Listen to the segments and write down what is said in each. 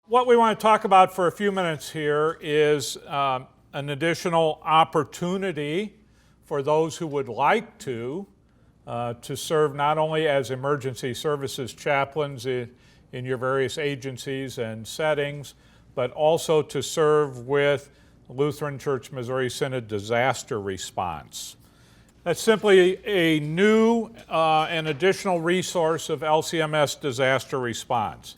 What we want to talk about for a few minutes here is an additional opportunity for those who would like to serve not only as emergency services chaplains in your various agencies and settings, but also to serve with Lutheran Church Missouri Synod Disaster Response. That's simply a new and additional resource of LCMS Disaster Response.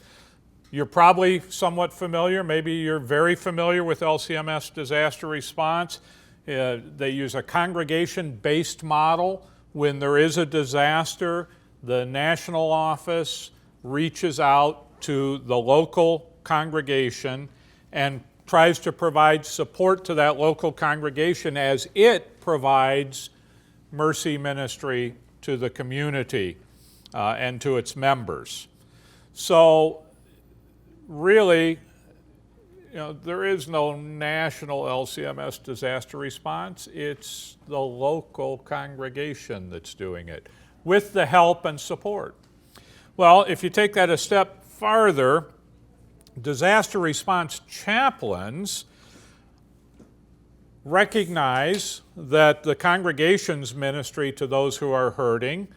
You're probably somewhat familiar, maybe you're very familiar with LCMS Disaster Response. They use a congregation-based model. When there is a disaster, the national office reaches out to the local congregation and tries to provide support to that local congregation as it provides mercy ministry to the community and to its members. So really, there is no national LCMS disaster response. It's the local congregation that's doing it with the help and support. Well, if you take that a step farther, disaster response chaplains recognize that the congregation's ministry to those who are hurting,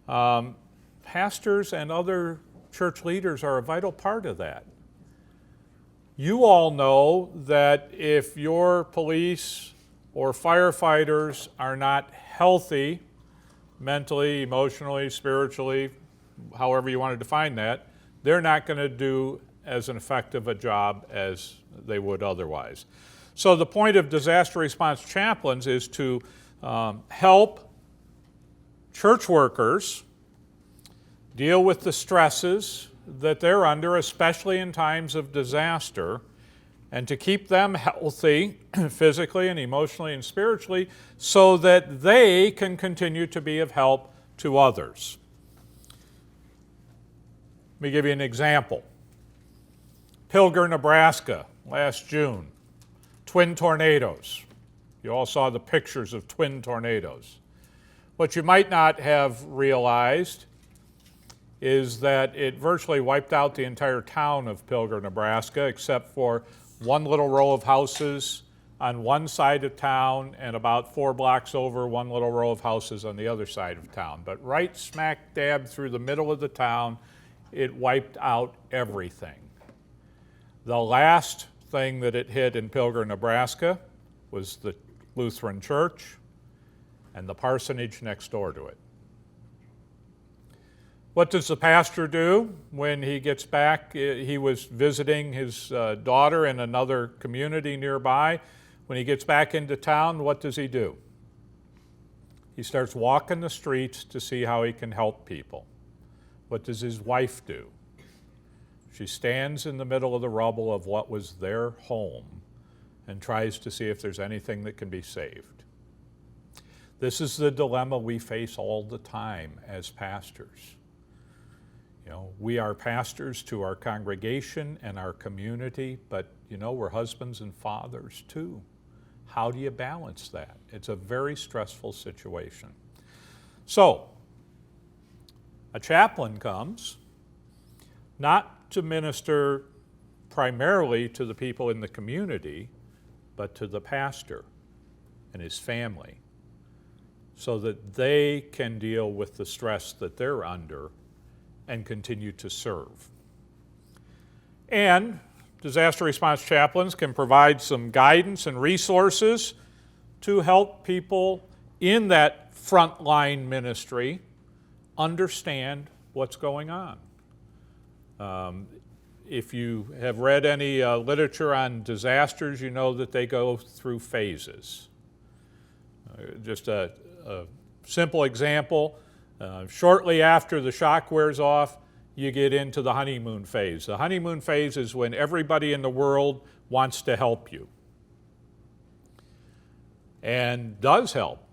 pastors and other church leaders are a vital part of that. You all know that if your police or firefighters are not healthy, mentally, emotionally, spiritually, however you want to define that, they're not going to do as an effective a job as they would otherwise. So the point of disaster response chaplains is to help church workers deal with the stresses that they're under, especially in times of disaster, and to keep them healthy physically and emotionally and spiritually so that they can continue to be of help to others. Let me give you an example. Pilger, Nebraska, last June, twin tornadoes. You all saw the pictures of twin tornadoes. What you might not have realized is that it virtually wiped out the entire town of Pilger, Nebraska, except for one little row of houses on one side of town and about 4 blocks over, one little row of houses on the other side of town. But right smack dab through the middle of the town, it wiped out everything. The last thing that it hit in Pilger, Nebraska was the Lutheran Church and the parsonage next door to it. What does the pastor do when he gets back? He was visiting his daughter in another community nearby. When he gets back into town, what does he do? He starts walking the streets to see how he can help people. What does his wife do? She stands in the middle of the rubble of what was their home and tries to see if there's anything that can be saved. This is the dilemma we face all the time as pastors. We are pastors to our congregation and our community, but we're husbands and fathers too. How do you balance that? It's a very stressful situation. So, a chaplain comes not to minister primarily to the people in the community, but to the pastor and his family, so that they can deal with the stress that they're under and continue to serve. And disaster response chaplains can provide some guidance and resources to help people in that frontline ministry understand what's going on. If you have read any literature on disasters, you know that they go through phases. Just a simple example, shortly after the shock wears off, you get into the honeymoon phase. The honeymoon phase is when everybody in the world wants to help you and does help.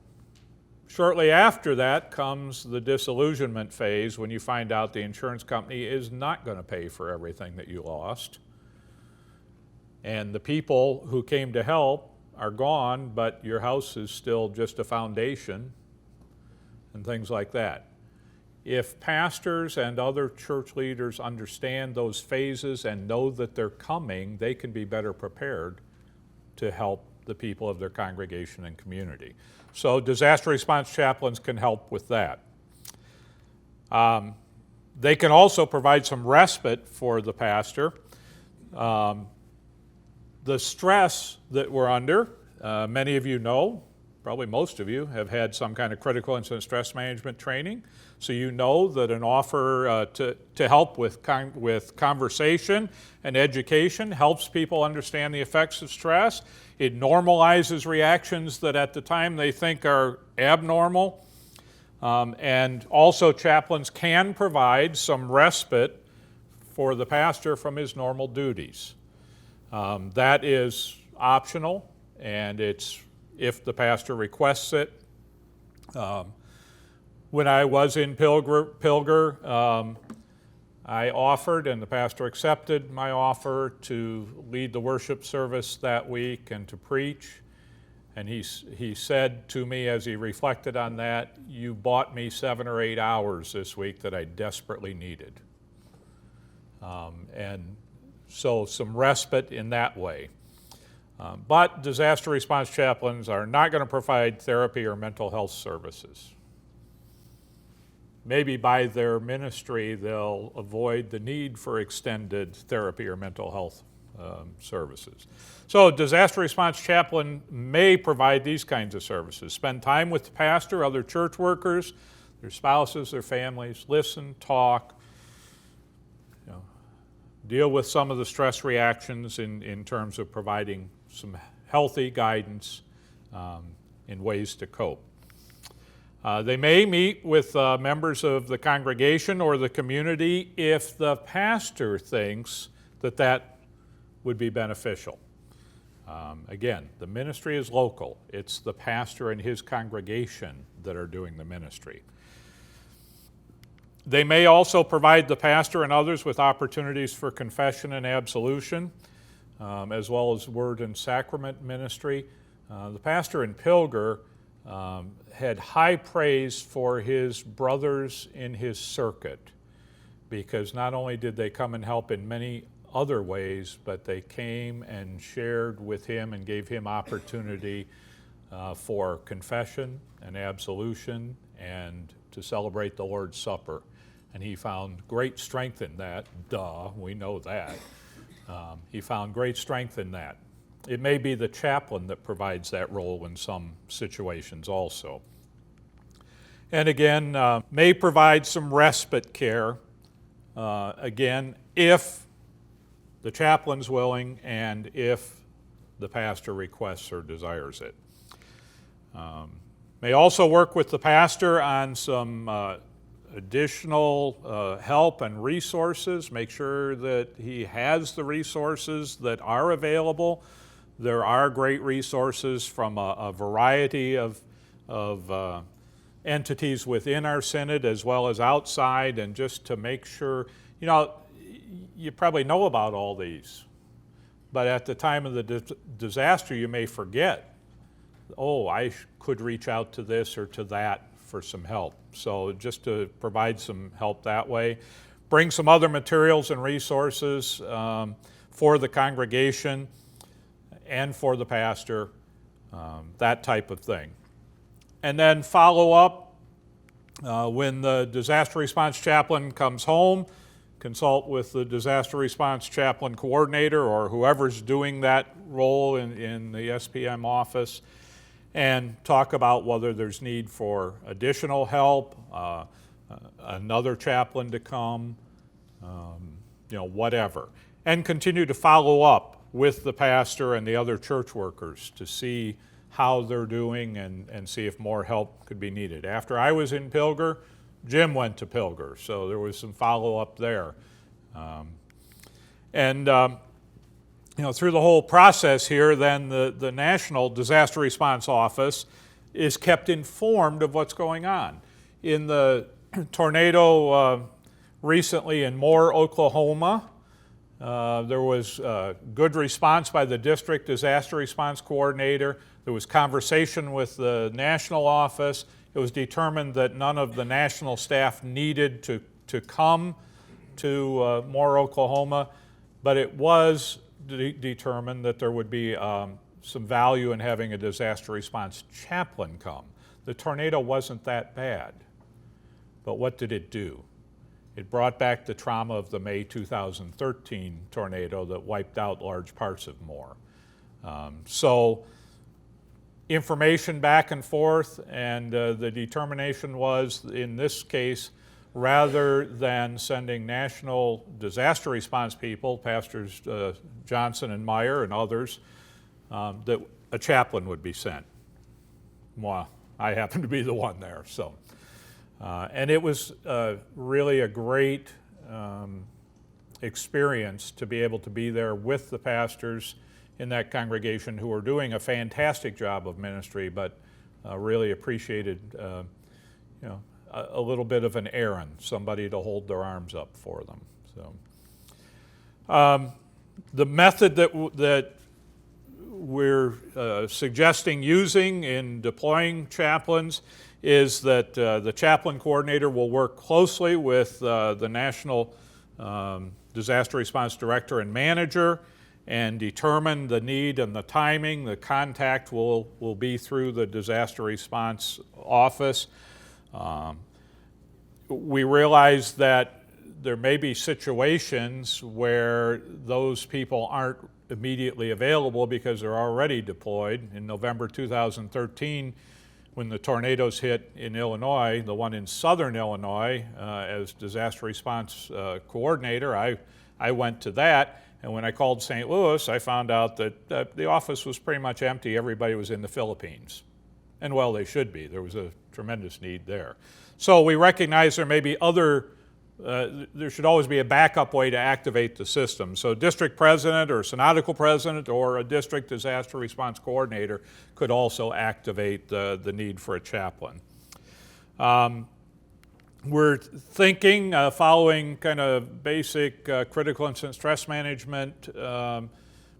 Shortly after that comes the disillusionment phase, when you find out the insurance company is not going to pay for everything that you lost. And the people who came to help are gone, but your house is still just a foundation and things like that. if pastors and other church leaders understand those phases and know that they're coming, they can be better prepared to help the people of their congregation and community. So disaster response chaplains can help with that. They can also provide some respite for the pastor. The stress that we're under, many of you know, probably most of you have had some kind of critical incident stress management training. So you know that an offer to help with conversation and education helps people understand the effects of stress. It normalizes reactions that at the time they think are abnormal. And also chaplains can provide some respite for the pastor from his normal duties. That is optional, and it's if the pastor requests it. When I was in Pilger, I offered, and the pastor accepted my offer to lead the worship service that week and to preach. And he said to me as he reflected on that, "You bought me 7 or 8 hours this week that I desperately needed." And so some respite in that way. But disaster response chaplains are not going to provide therapy or mental health services. Maybe by their ministry they'll avoid the need for extended therapy or mental health services. So disaster response chaplain may provide these kinds of services. Spend time with the pastor, other church workers, their spouses, their families, listen, talk, deal with some of the stress reactions in terms of providing some healthy guidance in ways to cope. They may meet with members of the congregation or the community if the pastor thinks that would be beneficial. Again, the ministry is local. It's the pastor and his congregation that are doing the ministry. They may also provide the pastor and others with opportunities for confession and absolution, as well as word and sacrament ministry. The pastor in Pilger had high praise for his brothers in his circuit, because not only did they come and help in many other ways, but they came and shared with him and gave him opportunity for confession and absolution and to celebrate the Lord's Supper. And he found great strength in that. We know that. He found great strength in that. It may be the chaplain that provides that role in some situations also. And again, may provide some respite care, again, if the chaplain's willing and if the pastor requests or desires it. May also work with the pastor on some additional help and resources, make sure that he has the resources that are available. There are great resources from a variety of entities within our synod as well as outside, and just to make sure, you probably know about all these, but at the time of the disaster you may forget, I could reach out to this or to that for some help. So just to provide some help that way. Bring some other materials and resources for the congregation and for the pastor, that type of thing. And then follow up when the disaster response chaplain comes home, consult with the disaster response chaplain coordinator or whoever's doing that role in the SPM office, and talk about whether there's need for additional help, another chaplain to come, whatever. And continue to follow up with the pastor and the other church workers to see how they're doing and see if more help could be needed. After I was in Pilger, Jim went to Pilger, so there was some follow-up there. Through the whole process here, then the National Disaster Response Office is kept informed of what's going on. In the tornado recently in Moore, Oklahoma, there was a good response by the district disaster response coordinator. There was conversation with the national office, it was determined that none of the national staff needed to come to Moore, Oklahoma, but it was determined that there would be some value in having a disaster response chaplain come. The tornado wasn't that bad, but what did it do? It brought back the trauma of the May 2013 tornado that wiped out large parts of Moore. So information back and forth, and the determination was, in this case, rather than sending national disaster response people, Pastors Johnson and Meyer and others, that a chaplain would be sent. Well, I happened to be the one there, so. And it was really a great experience to be able to be there with the pastors in that congregation who were doing a fantastic job of ministry, but really appreciated a little bit of an errand, somebody to hold their arms up for them. So, the method that we're suggesting using in deploying chaplains is that the chaplain coordinator will work closely with the National Disaster Response Director and Manager and determine the need and the timing. The contact will be through the Disaster Response Office. We realize that there may be situations where those people aren't immediately available because they're already deployed. In November 2013, when the tornadoes hit in Illinois, the one in southern Illinois, as disaster response coordinator, I went to that. And when I called St. Louis, I found out that the office was pretty much empty. Everybody was in the Philippines. And well, they should be. There was a tremendous need there. So we recognize there may be there should always be a backup way to activate the system. So district president or synodical president or a district disaster response coordinator could also activate the need for a chaplain. We're thinking, following kind of basic critical incident stress management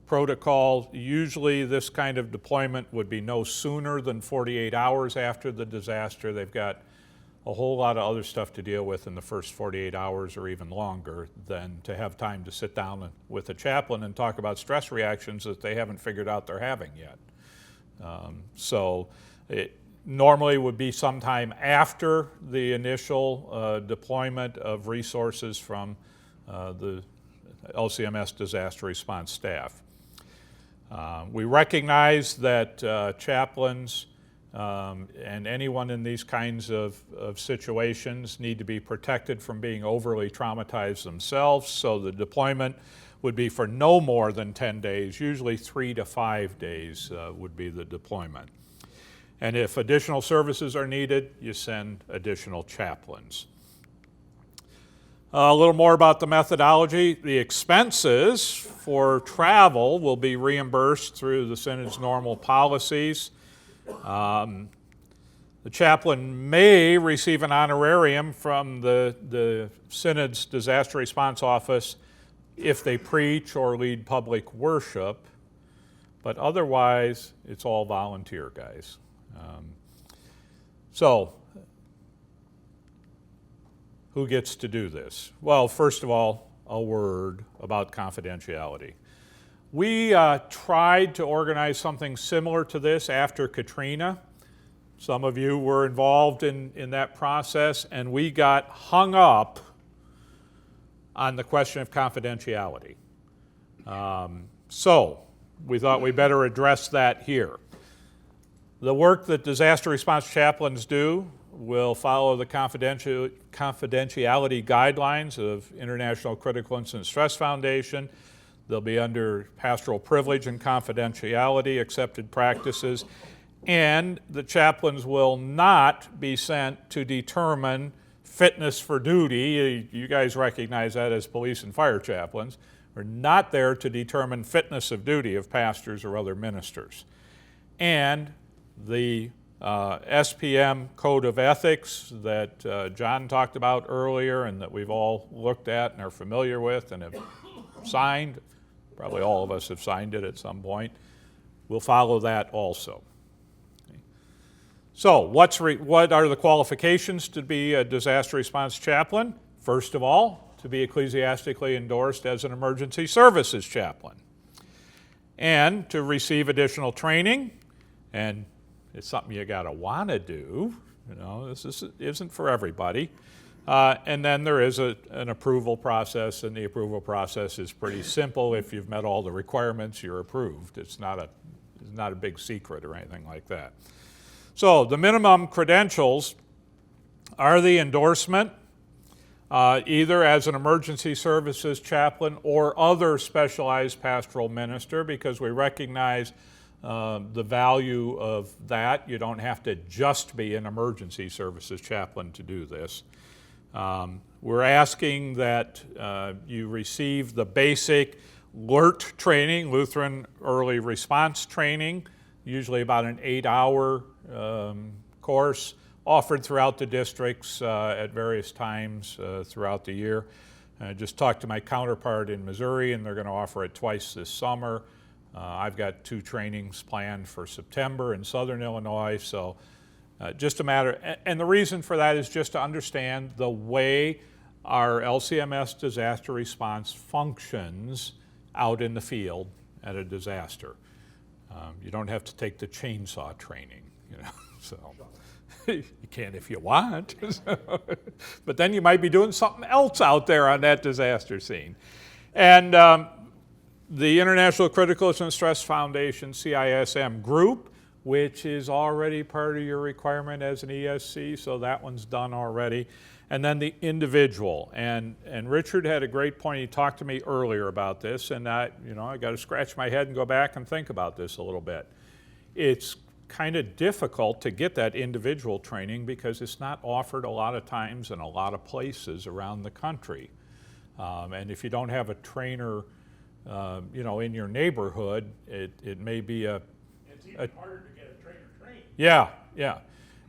protocol, usually this kind of deployment would be no sooner than 48 hours after the disaster. They've got a whole lot of other stuff to deal with in the first 48 hours or even longer than to have time to sit down with a chaplain and talk about stress reactions that they haven't figured out they're having yet. So it normally would be sometime after the initial deployment of resources from the LCMS Disaster Response staff. We recognize that chaplains and anyone in these kinds of situations need to be protected from being overly traumatized themselves, so the deployment would be for no more than 10 days, usually 3 to 5 days would be the deployment. And if additional services are needed, you send additional chaplains. A little more about the methodology. The expenses for travel will be reimbursed through the Synod's normal policies. The chaplain may receive an honorarium from the Synod's Disaster Response Office if they preach or lead public worship, but otherwise it's all volunteer, guys. So, who gets to do this? Well, first of all, a word about confidentiality. We tried to organize something similar to this after Katrina. Some of you were involved in that process, and we got hung up on the question of confidentiality. So we thought we better address that here. The work that disaster response chaplains do will follow the confidentiality guidelines of International Critical Incident Stress Foundation. They'll be under pastoral privilege and confidentiality accepted practices, and the chaplains will not be sent to determine fitness for duty. You guys recognize that as police and fire chaplains. We're not there to determine fitness of duty of pastors or other ministers. And the SPM Code of Ethics that John talked about earlier and that we've all looked at and are familiar with and have signed, probably all of us have signed it at some point, we'll follow that also. So what are the qualifications to be a disaster response chaplain? First of all, to be ecclesiastically endorsed as an emergency services chaplain, and to receive additional training, and it's something you gotta wanna do, this isn't for everybody. And then there is an approval process, and the approval process is pretty simple. If you've met all the requirements, you're approved. It's not a big secret or anything like that. So the minimum credentials are the endorsement, either as an emergency services chaplain or other specialized pastoral minister, because we recognize the value of that. You don't have to just be an emergency services chaplain to do this. We're asking that you receive the basic LERT training, Lutheran Early Response Training, usually about an 8-hour course offered throughout the districts at various times throughout the year. I just talked to my counterpart in Missouri, and they're going to offer it twice this summer. I've got 2 trainings planned for September in Southern Illinois, so just a matter, and the reason for that is just to understand the way our LCMS disaster response functions out in the field at a disaster. You don't have to take the chainsaw training, so you can if you want, but then you might be doing something else out there on that disaster scene. And the International Critical Illness and Stress Foundation, CISM group, which is already part of your requirement as an ESC, so that one's done already. And then the individual, and Richard had a great point. He talked to me earlier about this, and I got to scratch my head and go back and think about this a little bit. It's kind of difficult to get that individual training because it's not offered a lot of times in a lot of places around the country. And if you don't have a trainer, in your neighborhood, it may be it's even harder to get a trainer trained. Yeah.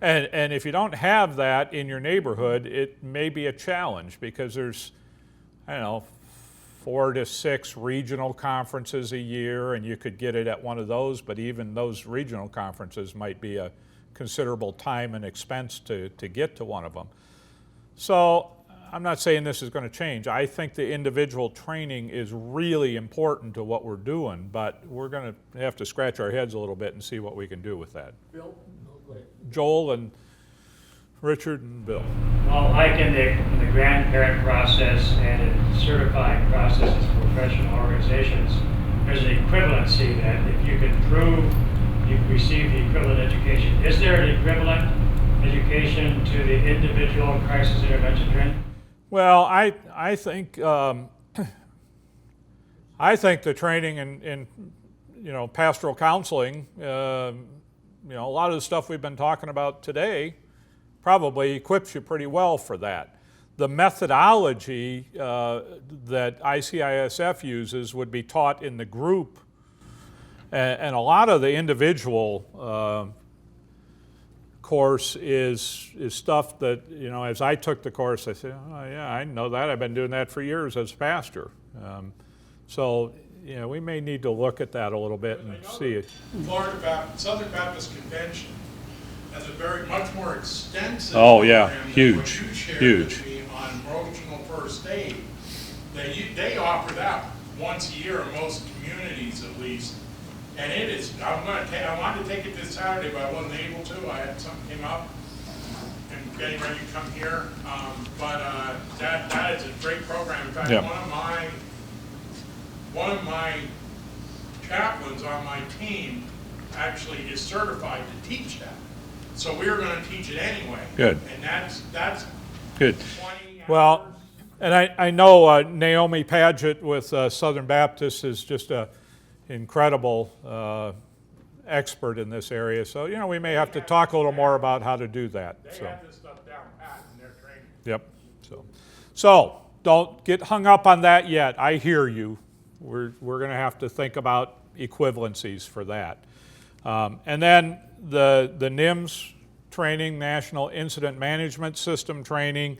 And if you don't have that in your neighborhood, it may be a challenge because there's, 4 to 6 regional conferences a year, and you could get it at one of those, but even those regional conferences might be a considerable time and expense to get to one of them. So I'm not saying this is going to change. I think the individual training is really important to what we're doing, but we're going to have to scratch our heads a little bit and see what we can do with that. Bill? Joel and Richard and Bill. Well, like in the grandparent process and in certifying processes for professional organizations, there's an equivalency that if you can prove you've received the equivalent education, is there an equivalent education to the individual crisis intervention training? Well, I think the training in pastoral counseling, a lot of the stuff we've been talking about today probably equips you pretty well for that. The methodology that ICISF uses would be taught in the group, and a lot of the individual course is stuff that, as I took the course, I said, oh yeah, I know that. I've been doing that for years as pastor. So we may need to look at that a little bit and see it. Southern Baptist Convention has a very much more extensive program than what you shared with me on emotional first aid. They offer that once a year in most communities at least. And it is, I wanted to take it this Saturday, but I wasn't able to. I had something came up and getting ready to come here. But that is a great program. In fact, one of my chaplains on my team actually is certified to teach that. So we're going to teach it anyway. Good. And that's good. 20 hours. Well, and I know Naomi Padgett with Southern Baptist is just a incredible expert in this area. So, we may have to talk a little more about how to do that. They have this stuff down pat in their training. Yep. So don't get hung up on that yet. I hear you. We're going to have to think about equivalencies for that. And then the NIMS training, National Incident Management System training,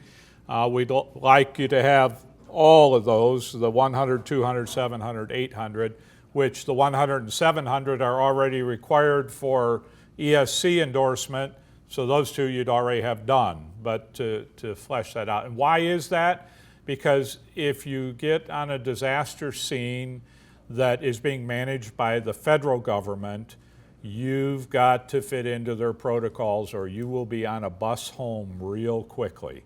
we'd like you to have all of those, the 100, 200, 700, 800, which the 100 and 700 are already required for ESC endorsement. So those two you'd already have done, but to flesh that out. And why is that? Because if you get on a disaster scene that is being managed by the federal government, you've got to fit into their protocols or you will be on a bus home real quickly.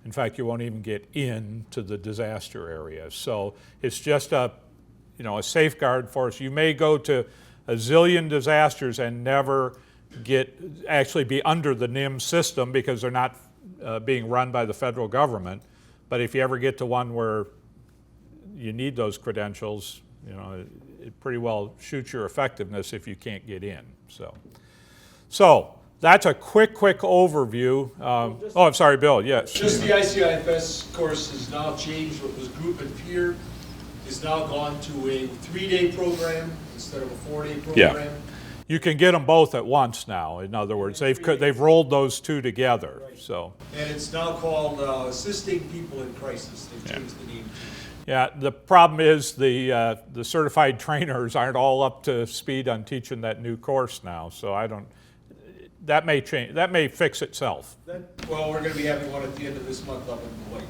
In fact, you won't even get into the disaster area. So it's just a safeguard for us. You may go to a zillion disasters and never actually be under the NIM system because they're not being run by the federal government. But if you ever get to one where you need those credentials, it pretty well shoots your effectiveness if you can't get in. So that's a quick overview. I'm sorry, Bill. Yes. Just the ICIFS course has now changed. What was group and peer is now gone to a 3-day program instead of a 4-day program. Yeah. You can get them both at once now. In other words, they've rolled those two together. Right. So. And it's now called Assisting People in Crisis. They've changed the name. Yeah, the problem is the certified trainers aren't all up to speed on teaching that new course now. So that may change. That may fix itself. Well, we're going to be having one at the end of this month up in Beloit,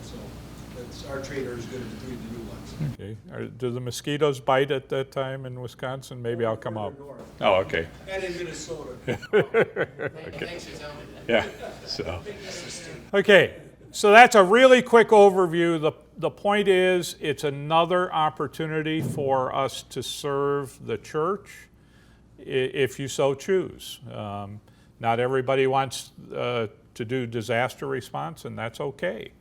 so our trainer is going to be doing the new ones. Okay. Do the mosquitoes bite at that time in Wisconsin? Maybe I'll come up. Oh, okay. And in Minnesota. Thanks for telling me that. Yeah. So. Okay. So that's a really quick overview. The point is, it's another opportunity for us to serve the church, if you so choose. Not everybody wants to do disaster response, and that's okay.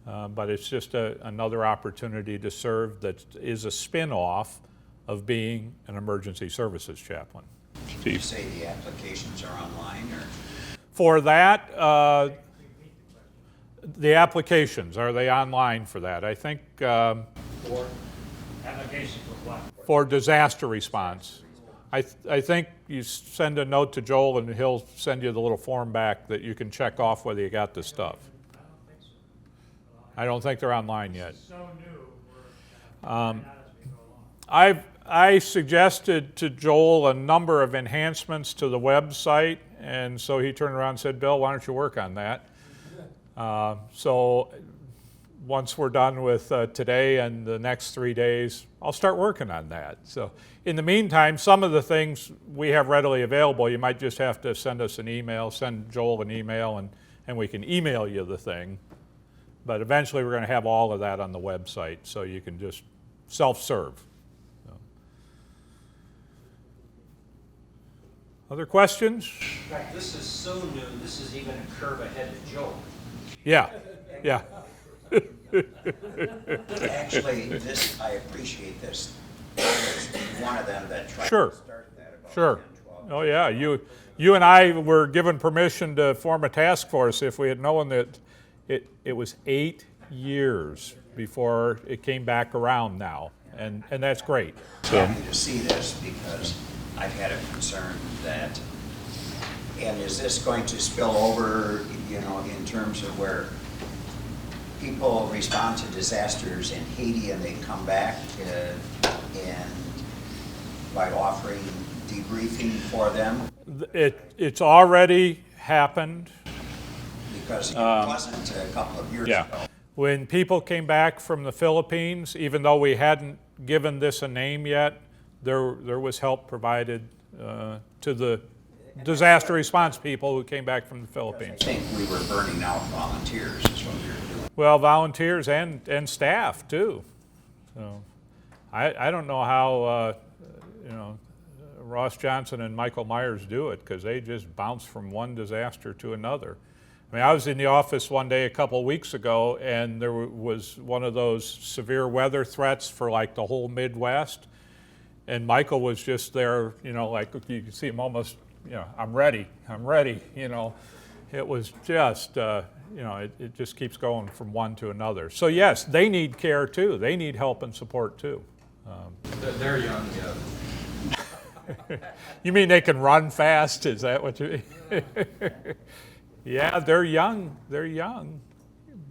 But it's just another opportunity to serve that is a spin-off of being an emergency services chaplain. Did you say the applications are online, or? For that, the applications, are they online for that? I think For application for what? for disaster response. I think you send a note to Joel and he'll send you the little form back that you can check off whether you got the stuff. I don't think they're online yet. So new, we're not as we go along. I suggested to Joel a number of enhancements to the website, and so he turned around and said, Bill, why don't you work on that? So once we're done with today and the next 3 days, I'll start working on that. So in the meantime, some of the things we have readily available, you might just have to send us an email, send Joel an email, and we can email you the thing. But eventually we're going to have all of that on the website so you can just self-serve. So. Other questions? In fact, this is so new, this is even a curve ahead of Joe. Yeah, yeah. Actually, I appreciate this. There's one of them that tried Sure. to start that about Sure. 10, 12 Oh, yeah. You and I were given permission to form a task force if we had known that it was 8 years before it came back around now, and that's great. happy to see this because I've had a concern that, and is this going to spill over, in terms of where people respond to disasters in Haiti and they come back and by offering debriefing for them? It's already happened. Because it wasn't a couple of years ago. When people came back from the Philippines, even though we hadn't given this a name yet, there was help provided to the disaster response people who came back from the I Philippines. think we were burning out volunteers is what we were doing. Well, volunteers and staff too. So I don't know how Ross Johnson and Michael Myers do it, because they just bounce from one disaster to another. I mean, I was in the office one day a couple weeks ago, and there was one of those severe weather threats for like the whole Midwest, and Michael was just there, like you can see him almost, I'm ready. It was just, it just keeps going from one to another. So yes, they need care too. They need help and support too. They're young, yeah. You mean they can run fast? Is that what you mean? Yeah, they're young,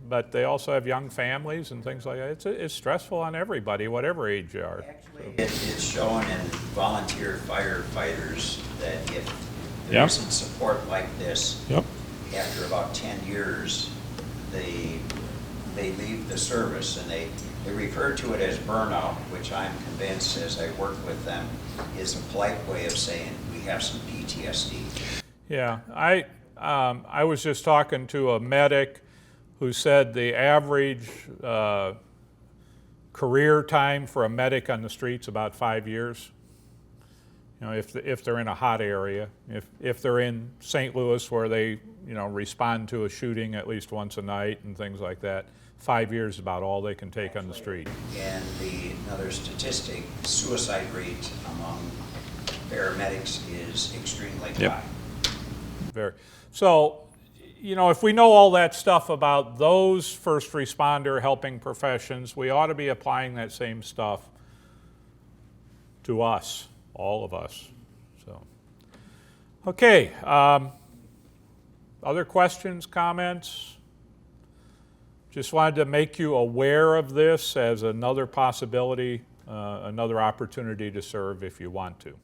but they also have young families and things like that. It's stressful on everybody, whatever age you are. Actually, it's shown in volunteer firefighters that if there Yep. isn't support like this, Yep. after about 10 years, they leave the service, and they refer to it as burnout, which I'm convinced, as I work with them, is a polite way of saying we have some PTSD. Yeah, I was just talking to a medic who said the average career time for a medic on the street's about 5 years. You know, if they're in a hot area, if they're in St. Louis where they, you know, respond to a shooting at least once a night and things like that, 5 years is about all they can take on the street. And another statistic, suicide rate among paramedics is extremely Yep. high. Very. So, you know, if we know all that stuff about those first responder helping professions, we ought to be applying that same stuff to us, all of us. So, okay. Other questions, comments? Just wanted to make you aware of this as another possibility, another opportunity to serve if you want to.